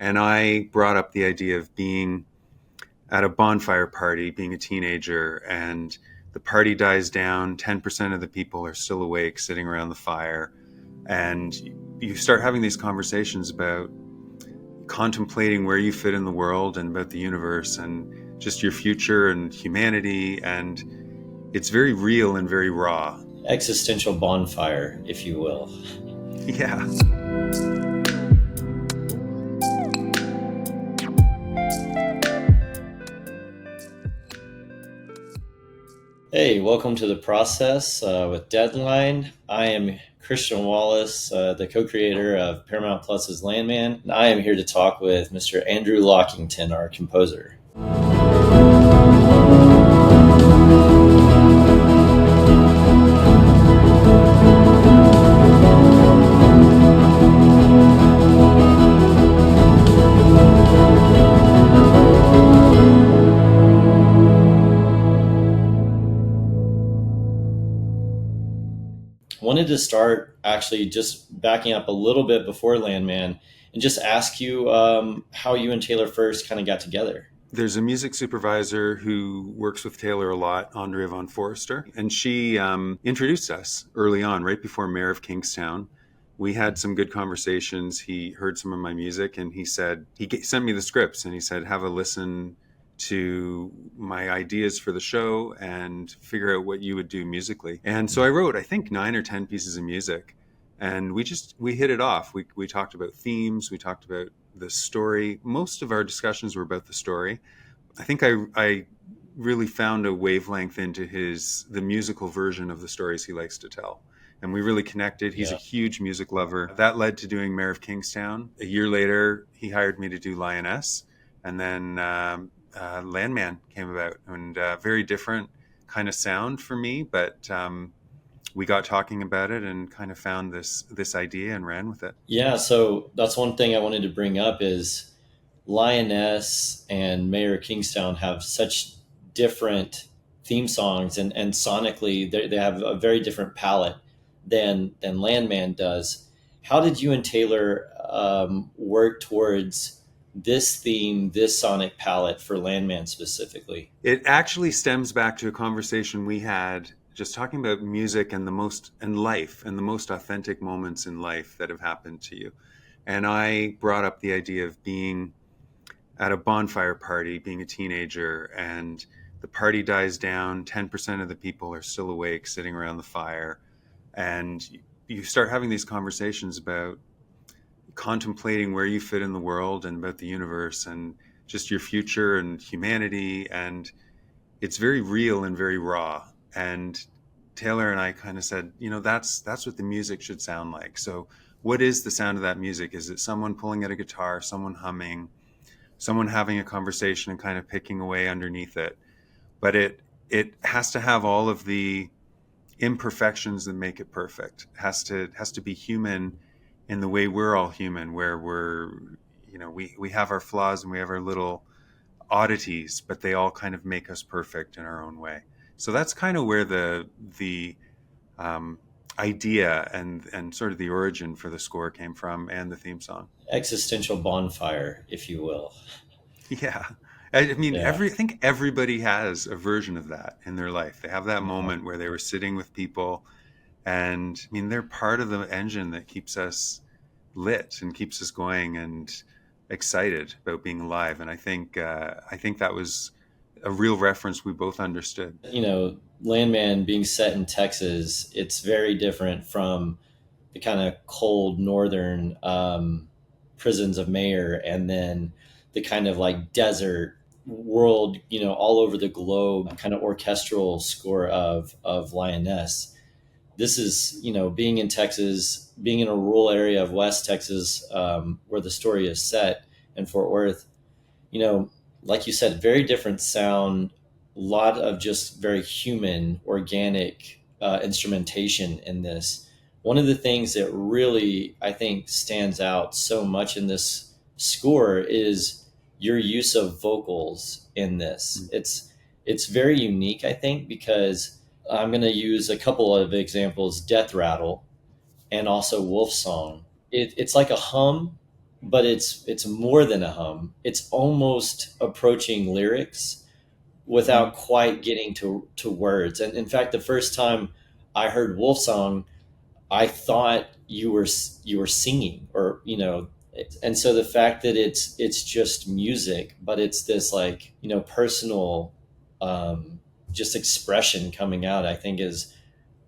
And I brought up the idea of being at a bonfire party, being a teenager, and the party dies down. 10% of the people are still awake, sitting around the fire. And you start having these conversations about contemplating where you fit in the world and about the universe and just your future and humanity. And it's very real and very raw. Existential bonfire, if you will. Yeah. Hey, welcome to the process with Deadline. I am Christian Wallace, the co-creator of Paramount Plus's Landman, and I am here to talk with Mr. Andrew Lockington, our composer. Wanted to start actually just backing up a little bit before Landman and just ask you how you and Taylor first kind of got together. There's a music supervisor who works with Taylor a lot, Andrea von Forrester, and she introduced us early on, right before Mayor of Kingstown. We had some good conversations. He heard some of my music, and he said, sent me the scripts, and he said, have a listen to my ideas for the show and figure out what you would do musically. And so I wrote, I think, 9 or 10 pieces of music, and we hit it off. We talked about themes, we talked about the story. Most of our discussions were about the story. I think I really found a wavelength into the musical version of the stories he likes to tell. And we really connected. He's a huge music lover. That led to doing Mayor of Kingstown. A year later, he hired me to do Lioness. And then Landman came about, and very different kind of sound for me, but we got talking about it and kind of found this idea and ran with it. Yeah, so that's one thing I wanted to bring up is Lioness and Mayor of Kingstown have such different theme songs, and sonically they have a very different palette than Landman does. How did you and Taylor work towards this theme, this sonic palette for Landman specifically? It actually stems back to a conversation we had just talking about music and life and the most authentic moments in life that have happened to you. And I brought up the idea of being at a bonfire party, being a teenager, and the party dies down. 10% of the people are still awake, sitting around the fire. And you start having these conversations about contemplating where you fit in the world and about the universe and just your future and humanity. And it's very real and very raw. And Taylor and I kind of said, that's what the music should sound like. So what is the sound of that music? Is it someone pulling at a guitar, someone humming, someone having a conversation and kind of picking away underneath it? But it has to have all of the imperfections that make it perfect. It has to be human in the way we're all human, where we have our flaws and we have our little oddities, but they all kind of make us perfect in our own way. So that's kind of where the idea and sort of the origin for the score came from, and the theme song. Existential bonfire, if you will. Yeah. I mean, Yeah. I think everybody has a version of that in their life. They have that moment where they were sitting with people, and I mean, they're part of the engine that keeps us lit and keeps us going and excited about being alive. And I think that was a real reference we both understood. Landman being set in Texas, it's very different from the kind of cold northern prisons of Mayer, and then the kind of like desert world, all over the globe kind of orchestral score of Lioness. This is, being in Texas, being in a rural area of West Texas, where the story is set in Fort Worth, like you said, very different sound, a lot of just very human, organic instrumentation in this. One of the things that really, I think, stands out so much in this score is your use of vocals in this. It's very unique, I think, because I'm going to use a couple of examples: Death Rattle and also Wolf Song. It's like a hum, but it's more than a hum. It's almost approaching lyrics Hmm. without quite getting to words. And in fact, the first time I heard Wolf Song, I thought you were singing, or and so the fact that it's just music, but it's this like personal, um, just expression coming out, I think is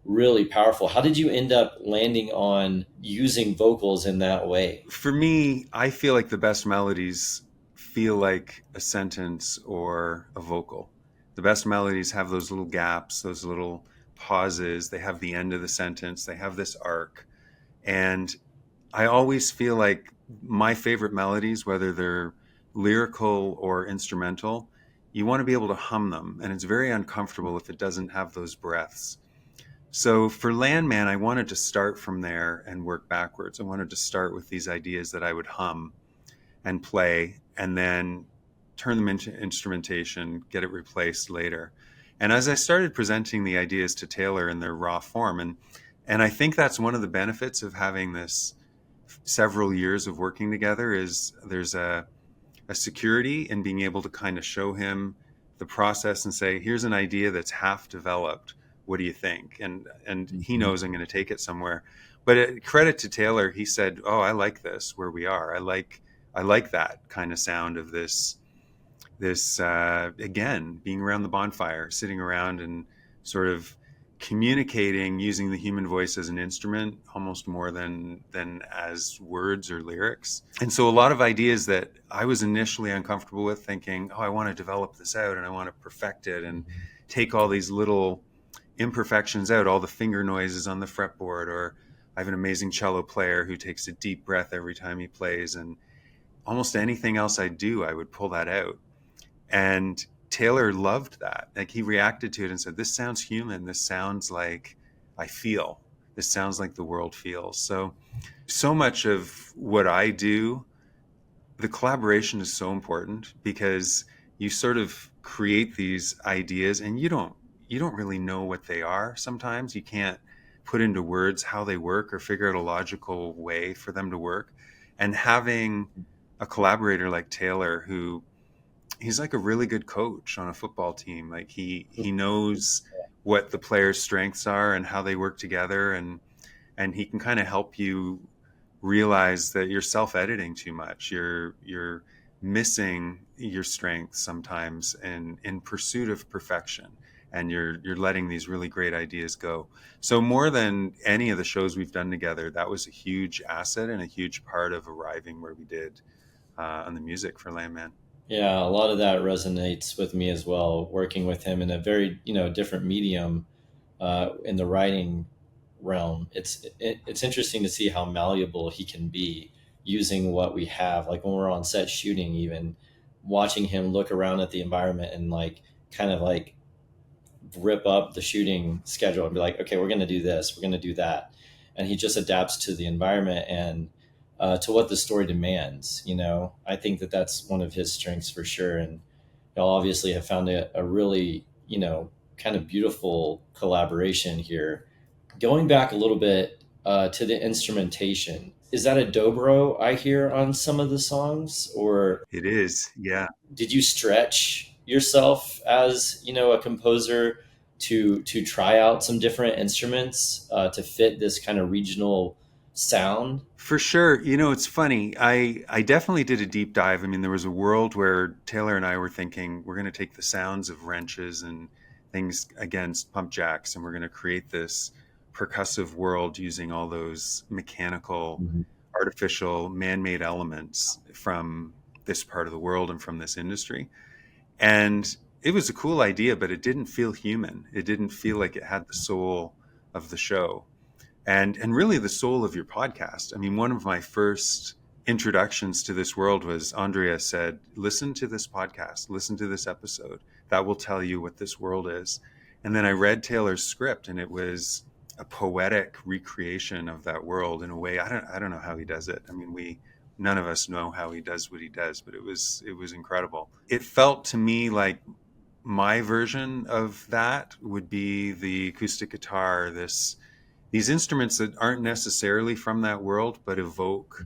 really powerful. How did you end up landing on using vocals in that way? For me, I feel like the best melodies feel like a sentence or a vocal. The best melodies have those little gaps, those little pauses. They have the end of the sentence. They have this arc. And I always feel like my favorite melodies, whether they're lyrical or instrumental, you want to be able to hum them. And it's very uncomfortable if it doesn't have those breaths. So for Landman, I wanted to start from there and work backwards. I wanted to start with these ideas that I would hum and play and then turn them into instrumentation, get it replaced later. And as I started presenting the ideas to Taylor in their raw form, and I think that's one of the benefits of having this several years of working together is there's a security in being able to kind of show him the process and say, here's an idea that's half developed. What do you think? And he Mhm. knows I'm going to take it somewhere. But credit to Taylor, he said, "Oh, I like this where we are. I like that kind of sound of this again being around the bonfire, sitting around and sort of communicating using the human voice as an instrument almost more than as words or lyrics. And so a lot of ideas that I was initially uncomfortable with, thinking, oh, I want to develop this out and I want to perfect it and take all these little imperfections out, all the finger noises on the fretboard, or I have an amazing cello player who takes a deep breath every time he plays, and almost anything else I do, I would pull that out. And Taylor loved that. Like, he reacted to it and said, "This sounds human. This sounds like I feel. This sounds like the world feels." So much of what I do, the collaboration is so important because you sort of create these ideas and you don't really know what they are. Sometimes you can't put into words how they work or figure out a logical way for them to work. And having a collaborator like Taylor, who he's like a really good coach on a football team. Like, he knows what the players' strengths are and how they work together, and he can kind of help you realize that you're self-editing too much. You're missing your strengths sometimes in pursuit of perfection, and you're letting these really great ideas go. So more than any of the shows we've done together, that was a huge asset and a huge part of arriving where we did on the music for Landman. Yeah, a lot of that resonates with me as well. Working with him in a very different medium, in the writing realm, it's interesting to see how malleable he can be using what we have. Like when we're on set shooting, even watching him look around at the environment and like kind of like rip up the shooting schedule and be like, okay, we're going to do this, we're going to do that, and he just adapts to the environment and to what the story demands. I think that that's one of his strengths for sure, and y'all obviously have found a really kind of beautiful collaboration here. Going back a little bit to the instrumentation, is that a dobro I hear on some of the songs, or It is, yeah. did you stretch yourself as a composer to try out some different instruments to fit this kind of regional sound? For sure. It's funny. I definitely did a deep dive. I mean, there was a world where Taylor and I were thinking we're going to take the sounds of wrenches and things against pump jacks, and we're going to create this percussive world using all those mechanical, Mhm. artificial, man-made elements from this part of the world and from this industry. And it was a cool idea, but it didn't feel human. It didn't feel like it had the soul of the show and really the soul of your podcast. I mean, one of my first introductions to this world was Andrea said, listen to this podcast, listen to this episode. That will tell you what this world is. And then I read Taylor's script, and it was a poetic recreation of that world in a way. I don't know how he does it. I mean, we none of us know how he does what he does, but it was incredible. It felt to me like my version of that would be the acoustic guitar, these instruments that aren't necessarily from that world but evoke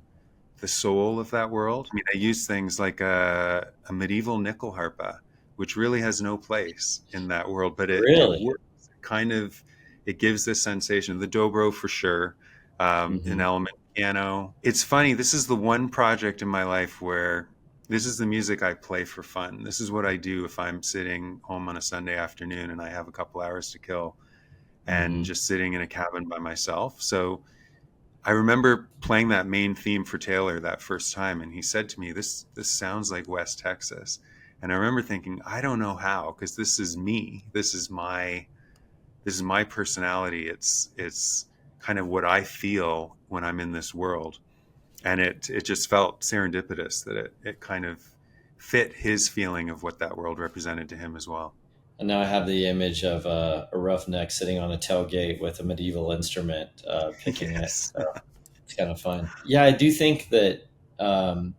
the soul of that world. I mean, I use things like a medieval nickel harpa, which really has no place in that world, but it Really? works. Kind of, it gives this sensation. The dobro for sure, an Hmm. element piano. It's funny. This is the one project in my life where this is the music I play for fun. This is what I do if I'm sitting home on a Sunday afternoon and I have a couple hours to kill and Hmm. just sitting in a cabin by myself. So I remember playing that main theme for Taylor that first time, and he said to me, "This sounds like West Texas." And I remember thinking, I don't know how, because this is me. This is my personality. It's kind of what I feel when I'm in this world, and it just felt serendipitous that it kind of fit his feeling of what that world represented to him as well. And now I have the image of a roughneck sitting on a tailgate with a medieval instrument, picking it. Yes. So it's kind of fun. Yeah, I do think that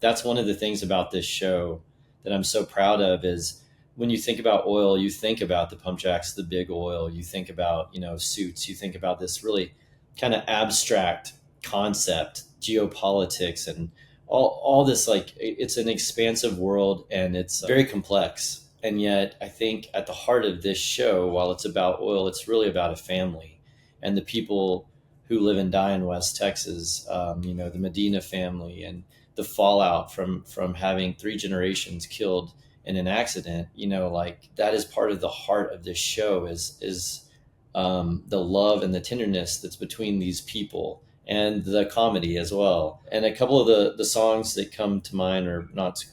that's one of the things about this show that I'm so proud of is when you think about oil, you think about the pump jacks, the big oil, you think about, suits, you think about this really kind of abstract concept, geopolitics, and all this, like, it's an expansive world and it's very complex. And yet I think at the heart of this show, while it's about oil, it's really about a family and the people who live and die in West Texas. The Medina family and the fallout from having three generations killed in an accident. Like that is part of the heart of this show is the love and the tenderness that's between these people and the comedy as well. And a couple of the songs that come to mind are not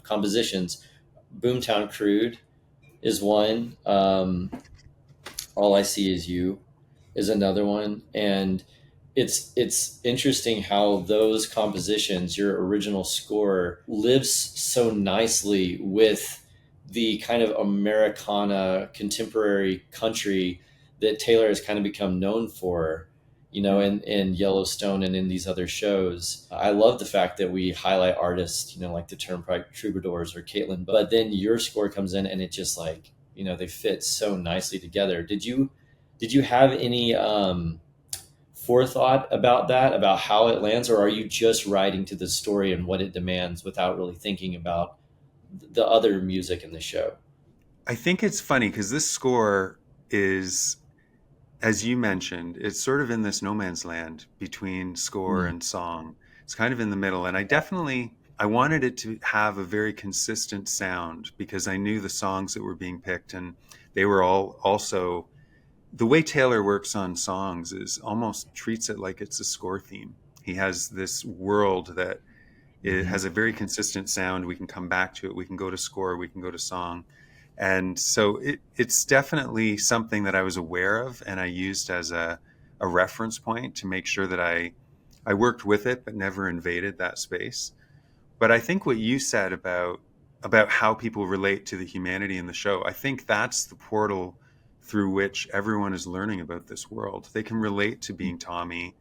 compositions. Boomtown Crude is one. All I See Is You is another one, and it's interesting how those compositions, your original score, lives so nicely with the kind of Americana contemporary country that Taylor has kind of become known for, Mm. in Yellowstone and in these other shows. I love the fact that we highlight artists, like the Turnpike Troubadours or Caitlin, but then your score comes in and it just like, they fit so nicely together. Did you have any forethought about that, about how it lands, or are you just writing to the story and what it demands without really thinking about the other music in the show? I think it's funny because this score is, as you mentioned, it's sort of in this no man's land between score Mm. and song. It's kind of in the middle, and I wanted it to have a very consistent sound because I knew the songs that were being picked, and they were all also the way Taylor works on songs is almost treats it like it's a score theme. He has this world that it Hmm. has a very consistent sound. We can come back to it. We can go to score. We can go to song. And so it's definitely something that I was aware of and I used as a reference point to make sure that I worked with it but never invaded that space. But I think what you said about how people relate to the humanity in the show, I think that's the portal through which everyone is learning about this world. They can relate to being Tommy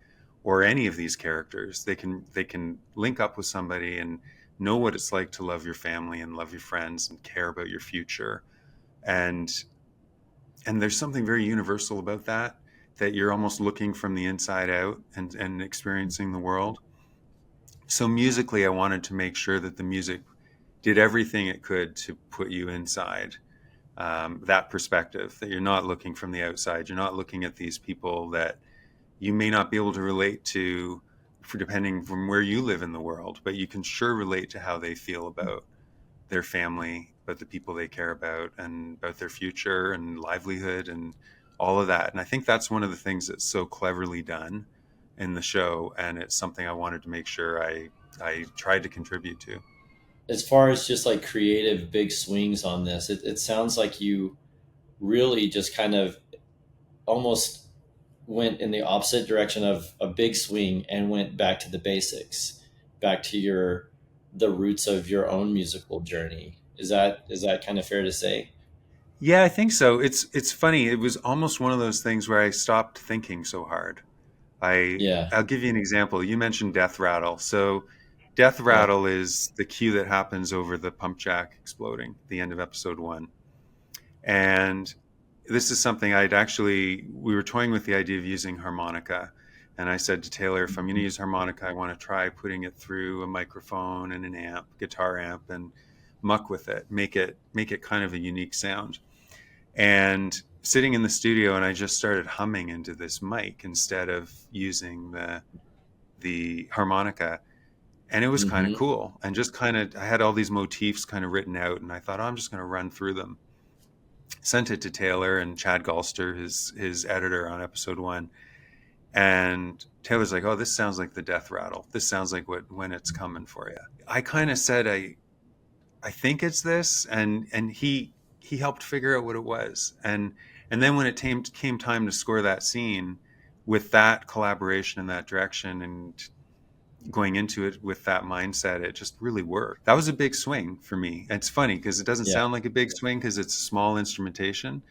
or any of these characters. They can link up with somebody and know what it's like to love your family and love your friends and care about your future. And and there's something very universal about that you're almost looking from the inside out and experiencing the world. So musically, I wanted to make sure that the music did everything it could to put you inside that perspective, that you're not looking from the outside. You're not looking at these people that you may not be able to relate to for depending from where you live in the world, but you can sure relate to how they feel about their family, about the people they care about, and about their future and livelihood and all of that. And I think that's one of the things that's so cleverly done in the show, and it's something I wanted to make sure I tried to contribute to. As far as just like creative big swings on this, it sounds like you really just kind of almost went in the opposite direction of a big swing and went back to the basics, back to the roots of your own musical journey. Is that kind of fair to say? Yeah, I think so. It's funny. It was almost one of those things where I stopped thinking so hard. Yeah, I'll give you an example. You mentioned death rattle. So death yeah. rattle is the cue that happens over the pump jack exploding, the end of episode 1. And this is something we were toying with the idea of using harmonica. And I said to Taylor, if I'm going to use harmonica, I want to try putting it through a microphone and an amp, guitar amp, and muck with it, make it kind of a unique sound. And sitting in the studio, and I just started humming into this mic instead of using the harmonica, and it was kind of Mm-hmm. cool. And just kind of, I had all these motifs kind of written out, and I thought, oh, I'm just going to run through them. Sent it to Taylor and Chad Galster, his editor on episode one, and Taylor's like, "Oh, this sounds like the death rattle. This sounds like what when it's coming for you." I kind of said, I think it's this, and he helped figure out what it was, and then when it came time to score that scene with that collaboration in that direction and going into it with that mindset, it just really worked. That was a big swing for me. It's funny because it doesn't Yeah. sound like a big swing because it's a small instrumentation,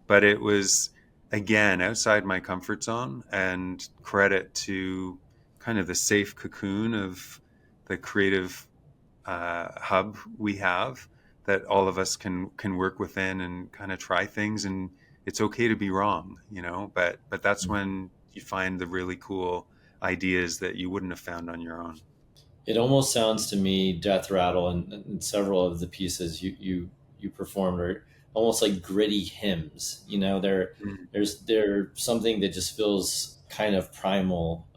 but it was again outside my comfort zone, and credit to kind of the safe cocoon of the creative hub we have that all of us can work within and kind of try things, and it's okay to be wrong, but that's when you find the really cool ideas that you wouldn't have found on your own. It almost sounds to me, Death Rattle and several of the pieces you performed are almost like gritty hymns. Mm. There's something that just feels kind of primal,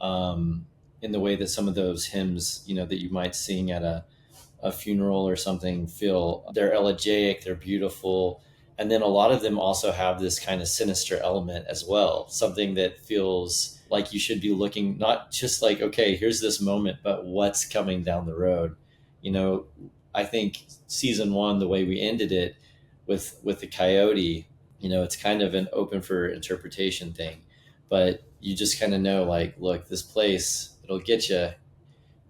in the way that some of those hymns, that you might sing at a funeral or something, feel. They're elegiac, they're beautiful, and then a lot of them also have this kind of sinister element as well, something that feels like you should be looking, not just like, okay, here's this moment, but what's coming down the road. you know I think season one, the way we ended it with the coyote, it's kind of an open for interpretation thing, but you just kind of know, like, look, this place, it'll get you.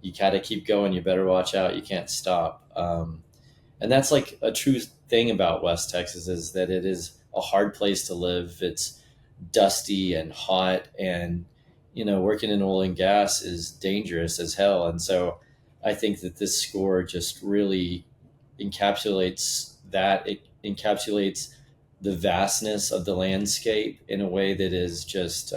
You gotta keep going. You better watch out. You can't stop. And that's like a true thing about West Texas, is that it is a hard place to live. It's dusty and hot, and working in oil and gas is dangerous as hell. And so I think that this score just really encapsulates that. It encapsulates the vastness of the landscape in a way that is just,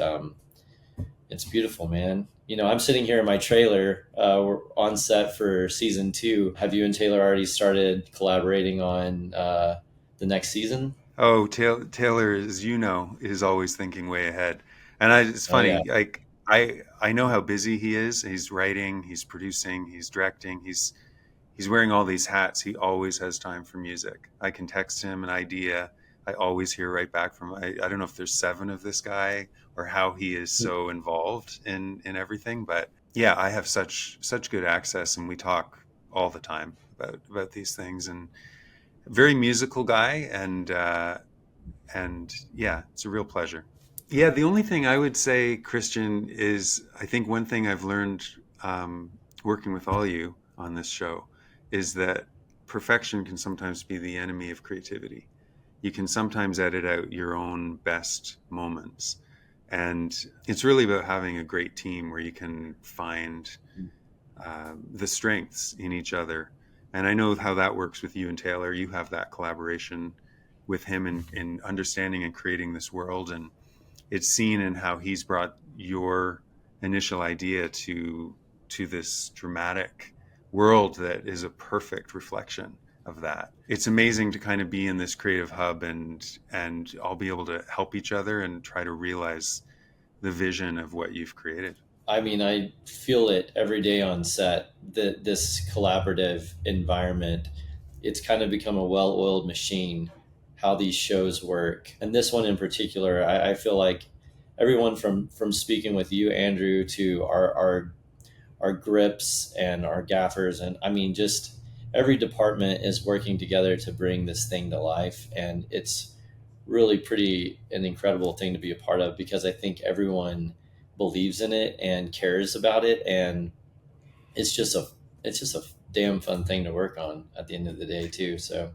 it's beautiful, man. I'm sitting here in my trailer. We're on set for season two. Have you and Taylor already started collaborating on the next season? Oh, Taylor, as you know, is always thinking way ahead. And it's Oh yeah. funny, like I know how busy he is. He's writing, he's producing, he's directing, he's wearing all these hats. He always has time for music. I can text him an idea. I always hear right back from him. I don't know if there's seven of this guy or how he is so involved in everything, but yeah, I have such good access, and we talk all the time about these things, and very musical guy, and yeah, it's a real pleasure. Yeah, the only thing I would say, Christian, is I think one thing I've learned working with all you on this show is that perfection can sometimes be the enemy of creativity. You can sometimes edit out your own best moments. And it's really about having a great team where you can find the strengths in each other. And I know how that works with you and Taylor. You have that collaboration with him in understanding and creating this world. And it's seen in how he's brought your initial idea to this dramatic world that is a perfect reflection of that. It's amazing to kind of be in this creative hub and all be able to help each other and try to realize the vision of what you've created. I mean, I feel it every day on set, that this collaborative environment, it's kind of become a well-oiled machine, how these shows work. And this one in particular, I feel like everyone from speaking with you, Andrew, to our grips and our gaffers, and I mean, just every department is working together to bring this thing to life. And it's really pretty an incredible thing to be a part of, because I think everyone believes in it and cares about it, and it's just a it's just a damn fun thing to work on at the end of the day too. So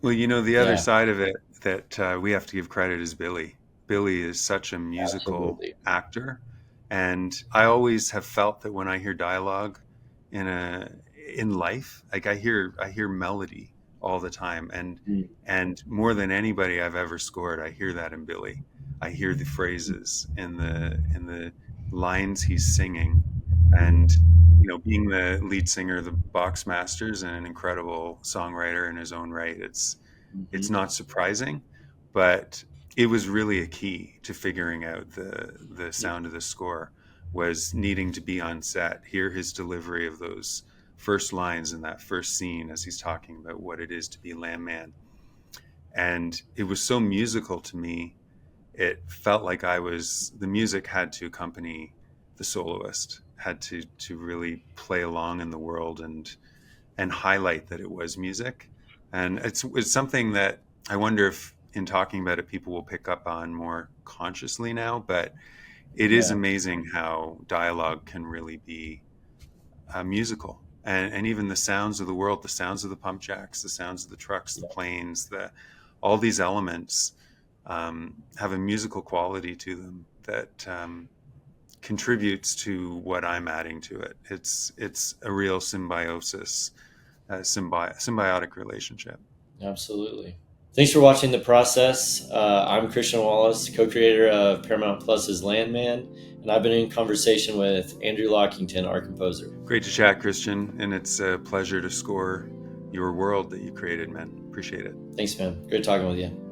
Well, the other yeah, side of it that we have to give credit is Billy. Billy is such a musical absolutely. actor, and I always have felt that when I hear dialogue in a in life, like I hear melody all the time, Mm. and more than anybody I've ever scored, I hear that in Billy. I hear the phrases in the lines he's singing. And, being the lead singer of the Box Masters and an incredible songwriter in his own right, it's Hmm. not surprising, but it was really a key to figuring out the Yeah. sound of the score, was needing to be on set, hear his delivery of those first lines in that first scene as he's talking about what it is to be Landman. And it was so musical to me. It felt like the music had to accompany the soloist, had to really play along in the world and highlight that it was music. And it's something that I wonder if, in talking about it, people will pick up on more consciously now. But it is Yeah. amazing how dialogue can really be musical. And even the sounds of the world, the sounds of the pump jacks, the sounds of the trucks, the Yeah. planes, all these elements have a musical quality to them that contributes to what I'm adding to it. It's a real symbiosis, symbiotic relationship. Absolutely. Thanks for watching The Process. I'm Christian Wallace, co creator of Paramount Plus's Landman, and I've been in conversation with Andrew Lockington, our composer. Great to chat, Christian, and it's a pleasure to score your world that you created, man. Appreciate it. Thanks, man. Great talking with you.